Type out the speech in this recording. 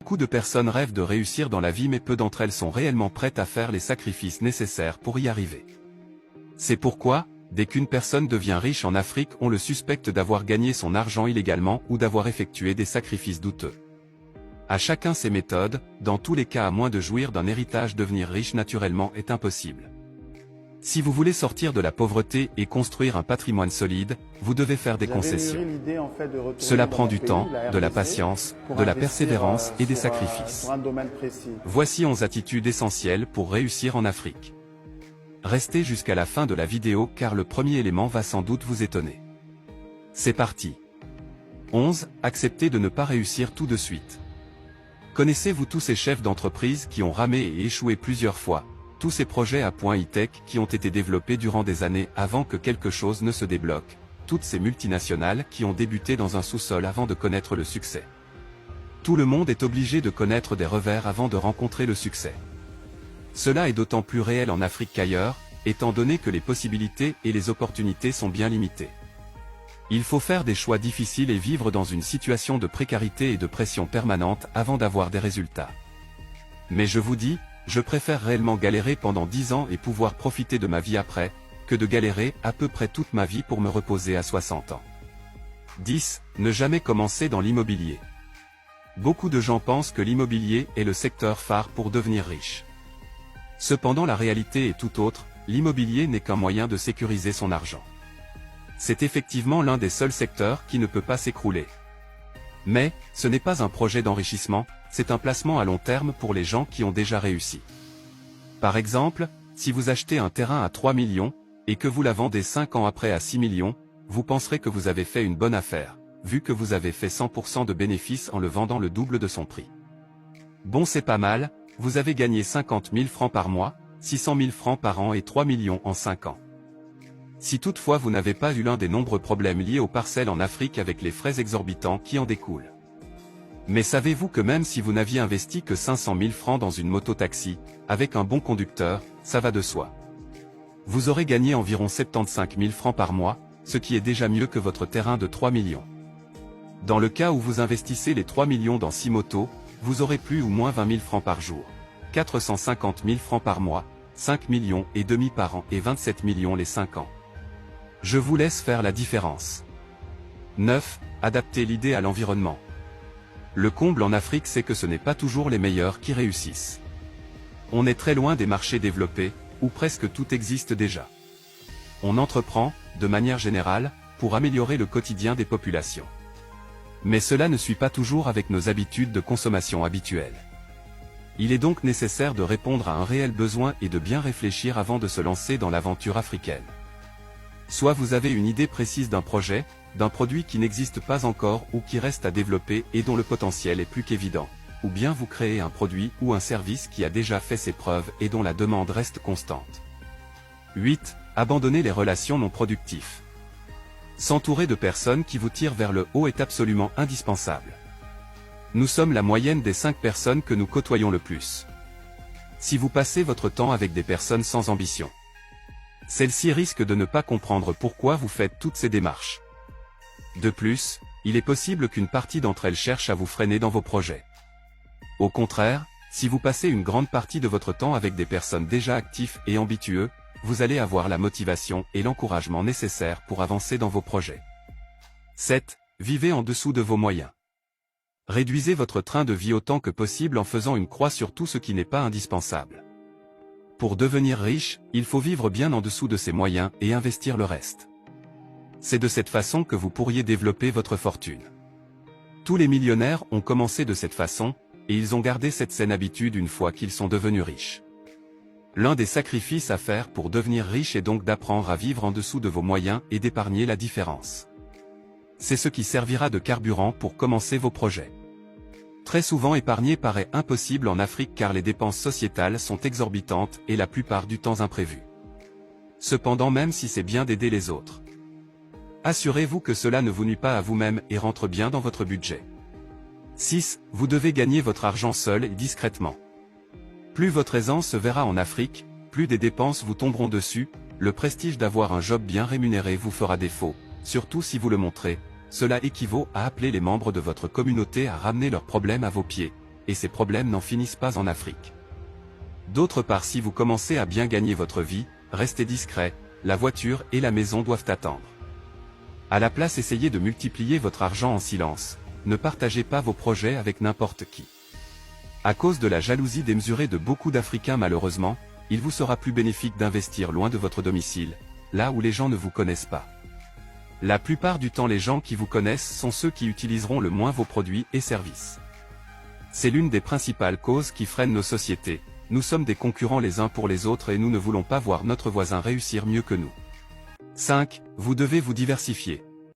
Beaucoup de personnes rêvent de réussir dans la vie mais peu d'entre elles sont réellement prêtes à faire les sacrifices nécessaires pour y arriver. C'est pourquoi, dès qu'une personne devient riche en Afrique, on le suspecte d'avoir gagné son argent illégalement ou d'avoir effectué des sacrifices douteux. À chacun ses méthodes, dans tous les cas à moins de jouir d'un héritage, devenir riche naturellement est impossible. Si vous voulez sortir de la pauvreté et construire un patrimoine solide, vous devez faire des concessions. Cela prend du temps, de la patience, de la persévérance et des sacrifices. Voici 11 attitudes essentielles pour réussir en Afrique. Restez jusqu'à la fin de la vidéo car le premier élément va sans doute vous étonner. C'est parti. 11. Acceptez de ne pas réussir tout de suite. Connaissez-vous tous ces chefs d'entreprise qui ont ramé et échoué plusieurs fois? Tous ces projets à point high-tech qui ont été développés durant des années avant que quelque chose ne se débloque, toutes ces multinationales qui ont débuté dans un sous-sol avant de connaître le succès. Tout le monde est obligé de connaître des revers avant de rencontrer le succès. Cela est d'autant plus réel en Afrique qu'ailleurs, étant donné que les possibilités et les opportunités sont bien limitées. Il faut faire des choix difficiles et vivre dans une situation de précarité et de pression permanente avant d'avoir des résultats. Mais je vous dis, je préfère réellement galérer pendant 10 ans et pouvoir profiter de ma vie après, que de galérer à peu près toute ma vie pour me reposer à 60 ans. 10. Ne jamais commencer dans l'immobilier. Beaucoup de gens pensent que l'immobilier est le secteur phare pour devenir riche. Cependant la réalité est tout autre, l'immobilier n'est qu'un moyen de sécuriser son argent. C'est effectivement l'un des seuls secteurs qui ne peut pas s'écrouler. Mais, ce n'est pas un projet d'enrichissement, c'est un placement à long terme pour les gens qui ont déjà réussi. Par exemple, si vous achetez un terrain à 3 millions, et que vous la vendez 5 ans après à 6 millions, vous penserez que vous avez fait une bonne affaire, vu que vous avez fait 100% de bénéfices en le vendant le double de son prix. Bon, c'est pas mal, vous avez gagné 50 000 francs par mois, 600 000 francs par an et 3 millions en 5 ans. Si toutefois vous n'avez pas eu l'un des nombreux problèmes liés aux parcelles en Afrique avec les frais exorbitants qui en découlent. Mais savez-vous que même si vous n'aviez investi que 500 000 francs dans une moto-taxi, avec un bon conducteur, ça va de soi. Vous aurez gagné environ 75 000 francs par mois, ce qui est déjà mieux que votre terrain de 3 millions. Dans le cas où vous investissez les 3 millions dans 6 motos, vous aurez plus ou moins 20 000 francs par jour, 450 000 francs par mois, 5 millions et demi par an et 27 millions les 5 ans. Je vous laisse faire la différence. 9. Adapter l'idée à l'environnement. Le comble en Afrique, c'est que ce n'est pas toujours les meilleurs qui réussissent. On est très loin des marchés développés, où presque tout existe déjà. On entreprend, de manière générale, pour améliorer le quotidien des populations. Mais cela ne suit pas toujours avec nos habitudes de consommation habituelles. Il est donc nécessaire de répondre à un réel besoin et de bien réfléchir avant de se lancer dans l'aventure africaine. Soit vous avez une idée précise d'un projet, d'un produit qui n'existe pas encore ou qui reste à développer et dont le potentiel est plus qu'évident, ou bien vous créez un produit ou un service qui a déjà fait ses preuves et dont la demande reste constante. 8. Abandonner les relations non productives. S'entourer de personnes qui vous tirent vers le haut est absolument indispensable. Nous sommes la moyenne des 5 personnes que nous côtoyons le plus. Si vous passez votre temps avec des personnes sans ambition, celles-ci risquent de ne pas comprendre pourquoi vous faites toutes ces démarches. De plus, il est possible qu'une partie d'entre elles cherche à vous freiner dans vos projets. Au contraire, si vous passez une grande partie de votre temps avec des personnes déjà actives et ambitieuses, vous allez avoir la motivation et l'encouragement nécessaires pour avancer dans vos projets. 7. Vivez en dessous de vos moyens. Réduisez votre train de vie autant que possible en faisant une croix sur tout ce qui n'est pas indispensable. Pour devenir riche, il faut vivre bien en dessous de ses moyens et investir le reste. C'est de cette façon que vous pourriez développer votre fortune. Tous les millionnaires ont commencé de cette façon, et ils ont gardé cette saine habitude une fois qu'ils sont devenus riches. L'un des sacrifices à faire pour devenir riche est donc d'apprendre à vivre en dessous de vos moyens et d'épargner la différence. C'est ce qui servira de carburant pour commencer vos projets. Très souvent épargner paraît impossible en Afrique car les dépenses sociétales sont exorbitantes et la plupart du temps imprévues. Cependant, même si c'est bien d'aider les autres, assurez-vous que cela ne vous nuit pas à vous-même et rentre bien dans votre budget. 6. Vous devez gagner votre argent seul et discrètement. Plus votre aisance se verra en Afrique, plus des dépenses vous tomberont dessus, le prestige d'avoir un job bien rémunéré vous fera défaut, surtout si vous le montrez. Cela équivaut à appeler les membres de votre communauté à ramener leurs problèmes à vos pieds, et ces problèmes n'en finissent pas en Afrique. D'autre part, si vous commencez à bien gagner votre vie, restez discret, la voiture et la maison doivent attendre. À la place, essayez de multiplier votre argent en silence, ne partagez pas vos projets avec n'importe qui. À cause de la jalousie démesurée de beaucoup d'Africains malheureusement, il vous sera plus bénéfique d'investir loin de votre domicile, là où les gens ne vous connaissent pas. La plupart du temps, les gens qui vous connaissent sont ceux qui utiliseront le moins vos produits et services. C'est l'une des principales causes qui freinent nos sociétés. Nous sommes des concurrents les uns pour les autres et nous ne voulons pas voir notre voisin réussir mieux que nous. 5. Vous devez vous diversifier.